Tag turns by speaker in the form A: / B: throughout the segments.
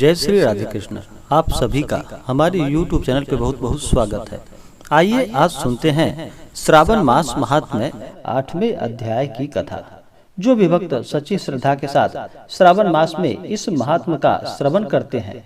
A: जय श्री राधे कृष्ण। आप सभी का हमारे YouTube चैनल पे बहुत बहुत स्वागत है। आइए आज सुनते हैं श्रावण मास महात्म्य 8वें अध्याय की कथा। जो विभक्त सच्ची श्रद्धा के साथ श्रावण मास में इस महात्म्य का श्रवण करते हैं,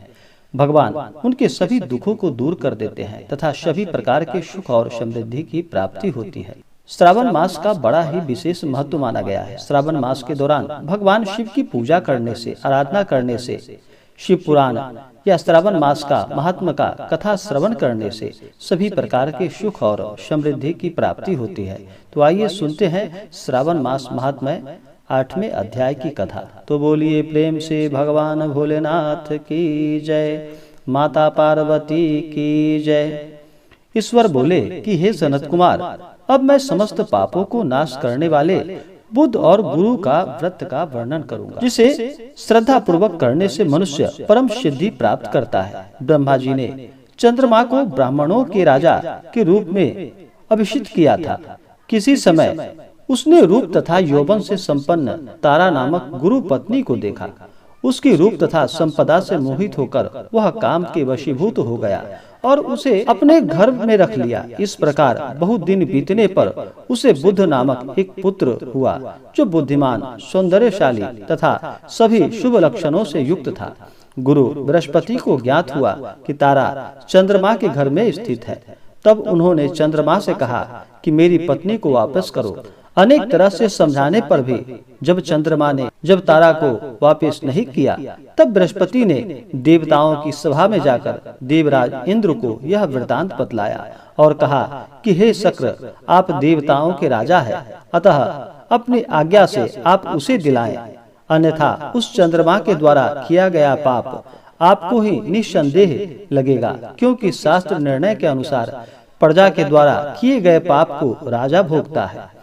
A: भगवान उनके सभी दुखों को दूर कर देते हैं तथा सभी प्रकार के सुख और समृद्धि की प्राप्ति होती है। श्रावण मास का बड़ा ही विशेष महत्व माना गया है। श्रावण मास के दौरान भगवान शिव की पूजा करने से, आराधना करने से, शिव पुराण या श्रावण मास का महात्मा का कथा श्रवण करने से सभी प्रकार के सुख और समृद्धि की प्राप्ति होती है। तो आइए सुनते हैं श्रावण मास महात्म्य 8वें अध्याय की कथा। तो बोलिए प्रेम से भगवान भोलेनाथ की जय, माता पार्वती की जय। ईश्वर बोले कि हे सनत कुमार, अब मैं समस्त पापों को नाश करने वाले बुद्ध और गुरु का व्रत का वर्णन करूंगा, जिसे श्रद्धा पूर्वक करने से मनुष्य परम सिद्धि प्राप्त करता है। ब्रह्मा जी ने चंद्रमा को ब्राह्मणों के राजा के रूप में अभिषिक्त किया था। किसी समय उसने रूप तथा यौवन से संपन्न तारा नामक गुरु पत्नी को देखा। उसकी रूप तथा संपदा से मोहित होकर वह काम के वशीभूत हो गया और उसे अपने घर में रख लिया। इस प्रकार बहुत दिन बीतने पर उसे बुद्ध नामक एक पुत्र हुआ, जो बुद्धिमान, सौंदर्यशाली तथा सभी शुभ लक्षणों से युक्त था। गुरु बृहस्पति को ज्ञात हुआ कि तारा चंद्रमा के घर में स्थित है। तब उन्होंने चंद्रमा से कहा कि मेरी पत्नी को वापस करो। अनेक तरह से समझाने पर भी जब तारा को वापस नहीं किया, तब बृहस्पति ने देवताओं की सभा में जाकर देवराज इंद्र को यह वृतांत बतलाया और कहा कि हे शक्र, आप देवताओं के राजा हैं, अतः अपनी आज्ञा से आप उसे दिलाएं, अन्यथा उस चंद्रमा के द्वारा किया गया पाप आपको ही निस्संदेह लगेगा, क्योंकि शास्त्र निर्णय के अनुसार प्रजा के द्वारा किए गए पाप को राजा भोगता है।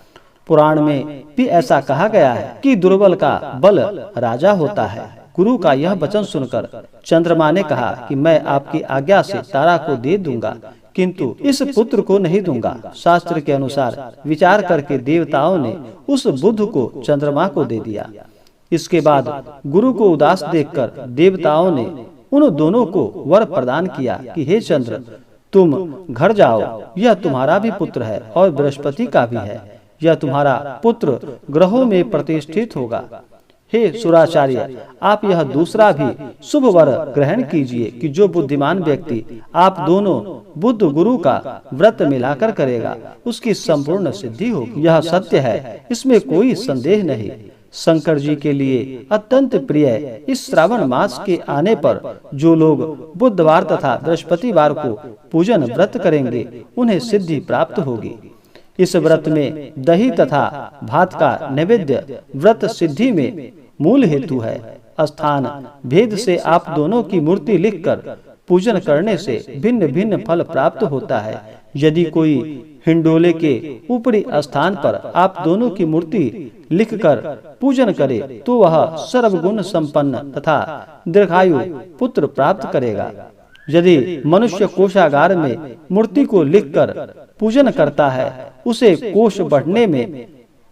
A: पुराण में भी ऐसा कहा गया है कि दुर्बल का बल राजा होता है। गुरु का यह वचन सुनकर चंद्रमा ने कहा कि मैं आपकी आज्ञा से तारा को दे दूंगा, किंतु इस पुत्र को नहीं दूंगा। शास्त्र के अनुसार विचार करके देवताओं ने उस बुद्ध को चंद्रमा को दे दिया। इसके बाद गुरु को उदास देखकर देवताओं ने उन दोनों को वर प्रदान किया कि हे चंद्र, तुम घर जाओ, यह तुम्हारा भी पुत्र है और बृहस्पति का भी है। यह तुम्हारा पुत्र ग्रहों में प्रतिष्ठित होगा। हे सुराचार्य, आप यह दूसरा भी शुभ वर ग्रहण कीजिए कि जो बुद्धिमान व्यक्ति आप दोनों बुद्ध गुरु का व्रत मिलाकर करेगा, उसकी संपूर्ण सिद्धि होगी। यह सत्य है, इसमें कोई संदेह नहीं। शंकर जी के लिए अत्यंत प्रिय इस श्रावण मास के आने पर जो लोग बुधवार तथा बृहस्पतिवार को पूजन व्रत करेंगे, उन्हें सिद्धि प्राप्त होगी। इस व्रत में दही तथा भात का नैवेद्य व्रत सिद्धि में मूल हेतु है। स्थान भेद से आप दोनों की मूर्ति लिखकर पूजन करने से भिन्न भिन्न फल प्राप्त होता है। यदि कोई हिंडोले के ऊपरी स्थान पर आप दोनों की मूर्ति लिखकर पूजन करे, तो वह सर्वगुण संपन्न तथा दीर्घायु पुत्र प्राप्त करेगा। यदि मनुष्य कोषागार में मूर्ति को लिखकर पूजन करता है, उसे कोष बढ़ने में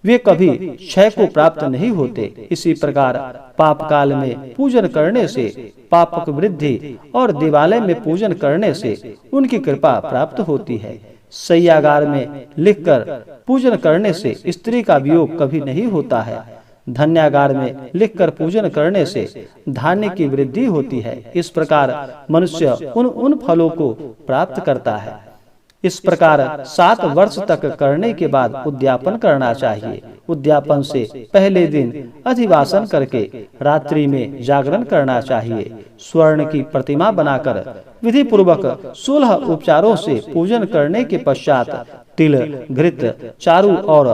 A: वे कभी क्षय को प्राप्त नहीं होते। इसी प्रकार पाप काल में पूजन करने से पापक वृद्धि और देवालय में पूजन करने से उनकी कृपा प्राप्त होती है। शय्यागार में लिखकर पूजन करने से स्त्री का वियोग कभी नहीं होता है। धन्यागार में लिखकर पूजन करने से धान्य की वृद्धि होती है। इस प्रकार मनुष्य उन फलों को प्राप्त करता है। इस प्रकार 7 वर्ष तक करने के बाद उद्यापन करना चाहिए। उद्यापन से पहले दिन अधिवासन करके रात्रि में जागरण करना चाहिए। स्वर्ण की प्रतिमा बनाकर विधि पूर्वक 16 उपचारों से पूजन करने के पश्चात तिल, घृत, चारु और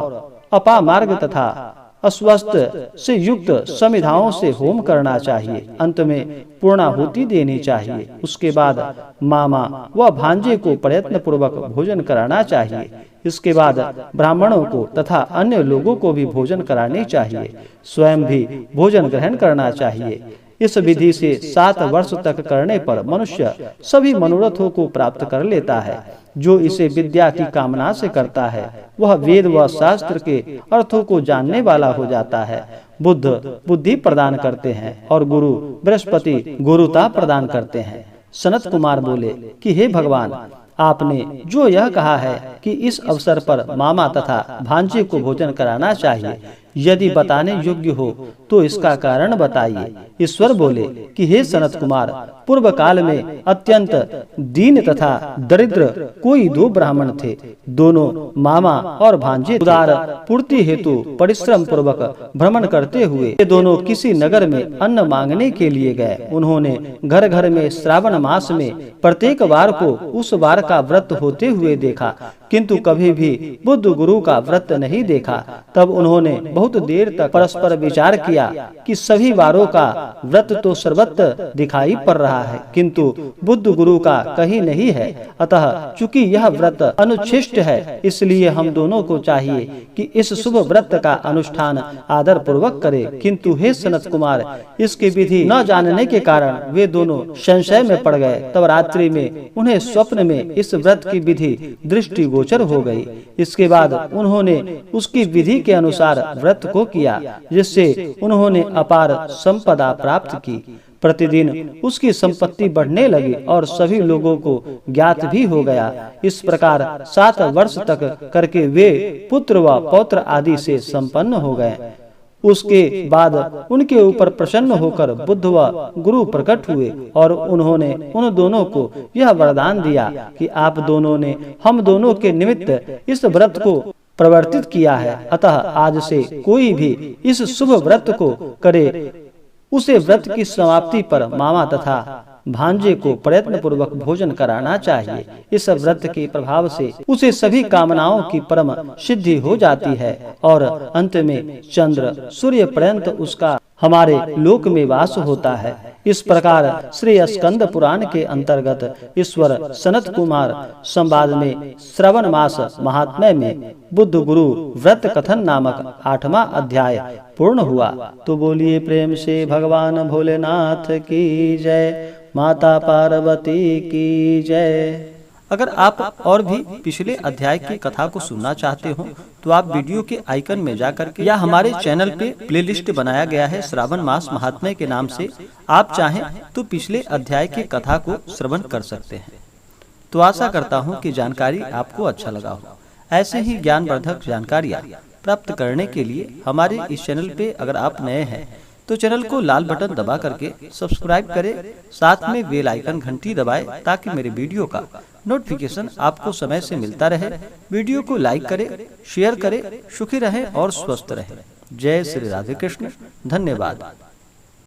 A: अपामार्ग तथा अस्वस्थ से युक्त समिधाओं से होम करना चाहिए। अंत में पूर्णाहुति देनी चाहिए। उसके बाद मामा व भांजे को प्रयत्न पूर्वक भोजन कराना चाहिए। इसके बाद ब्राह्मणों को तथा अन्य लोगों को भी भोजन करानी चाहिए। स्वयं भी भोजन ग्रहण करना चाहिए। इस विधि से 7 वर्ष तक करने पर मनुष्य सभी मनोरथों को प्राप्त कर लेता है। जो इसे विद्या की कामना से करता है वह वेद व शास्त्र के अर्थों को जानने वाला हो जाता है। बुद्ध बुद्धि प्रदान करते हैं और गुरु बृहस्पति गुरुता प्रदान करते हैं। सनत कुमार बोले कि हे भगवान, आपने जो यह कहा है कि इस अवसर पर मामा तथा भांजे को भोजन कराना चाहिए, यदि बताने योग्य हो तो इसका कारण बताइए। ईश्वर बोले कि हे सनत कुमार, पूर्व काल में अत्यंत दीन तथा दरिद्र कोई 2 ब्राह्मण थे। दोनों मामा और भांजे उदार पूर्ति हेतु परिश्रम पूर्वक भ्रमण करते हुए ये दोनों किसी नगर में अन्न मांगने के लिए गए। उन्होंने घर घर में श्रावण मास में प्रत्येक वार को उस वार का व्रत होते हुए देखा, किंतु कभी भी बुद्ध गुरु का व्रत नहीं देखा। तब उन्होंने बहुत देर तक परस्पर विचार किया कि सभी वारों का व्रत तो सर्वत्र दिखाई पड़ रहा है, किंतु बुद्ध गुरु का कहीं नहीं है। अतः चूंकि यह व्रत अनुच्छिष्ट है, इसलिए हम दोनों को चाहिए कि इस शुभ व्रत का अनुष्ठान आदर पूर्वक करें। किंतु हे सनत कुमार, इसकी विधि न जानने के कारण वे दोनों संशय में पड़ गए। तब रात्रि में उन्हें स्वप्न में इस व्रत की विधि दृष्टि गोचर हो गई। इसके बाद उन्होंने उसकी विधि के अनुसार व्रत को किया, जिससे उन्होंने अपार संपदा प्राप्त की। प्रतिदिन उसकी संपत्ति बढ़ने लगी और सभी लोगों को ज्ञात भी हो गया। इस प्रकार 7 वर्ष तक करके वे पुत्र व पौत्र आदि से संपन्न हो गए। उसके बाद उनके ऊपर प्रसन्न होकर बुद्ध व गुरु प्रकट हुए और उन्होंने उन दोनों को यह वरदान दिया कि आप दोनों ने हम दोनों के निमित्त इस व्रत को प्रवर्तित किया है। अतः आज से कोई भी इस शुभ व्रत को करे, उसे व्रत की समाप्ति पर मामा तथा भांजे को प्रयत्न पूर्वक भोजन कराना चाहिए। इस व्रत के प्रभाव से उसे सभी कामनाओं की परम सिद्धि हो जाती है और अंत में चंद्र सूर्य पर्यंत उसका हमारे लोक में वास होता है। इस प्रकार श्री स्कंद पुराण के अंतर्गत ईश्वर सनत कुमार संवाद में श्रवण मास महात्म्य में बुद्ध गुरु व्रत कथन नामक 8वां अध्याय पूर्ण हुआ। तो बोलिए प्रेम से भगवान भोलेनाथ की जय, माता पार्वती की जय। अगर आप और भी पिछले अध्याय की कथा को सुनना चाहते हो तो आप वीडियो के आइकन में जाकर के या हमारे चैनल पे प्लेलिस्ट बनाया गया है श्रावण मास महात्म्य के नाम से, आप चाहें तो पिछले अध्याय की कथा को श्रवण कर सकते हैं। तो आशा करता हूँ कि जानकारी आपको अच्छा लगा हो। ऐसे ही ज्ञानवर्धक जानकारियाँ प्राप्त करने के लिए हमारे इस चैनल पे अगर आप नए हैं तो चैनल को लाल बटन दबा करके सब्सक्राइब करें, साथ में बेल आइकन घंटी दबाएं ताकि मेरे वीडियो का नोटिफिकेशन आपको समय से मिलता रहे। वीडियो को लाइक करें, शेयर करें। सुखी रहें और स्वस्थ रहें। जय श्री राधे कृष्ण। धन्यवाद।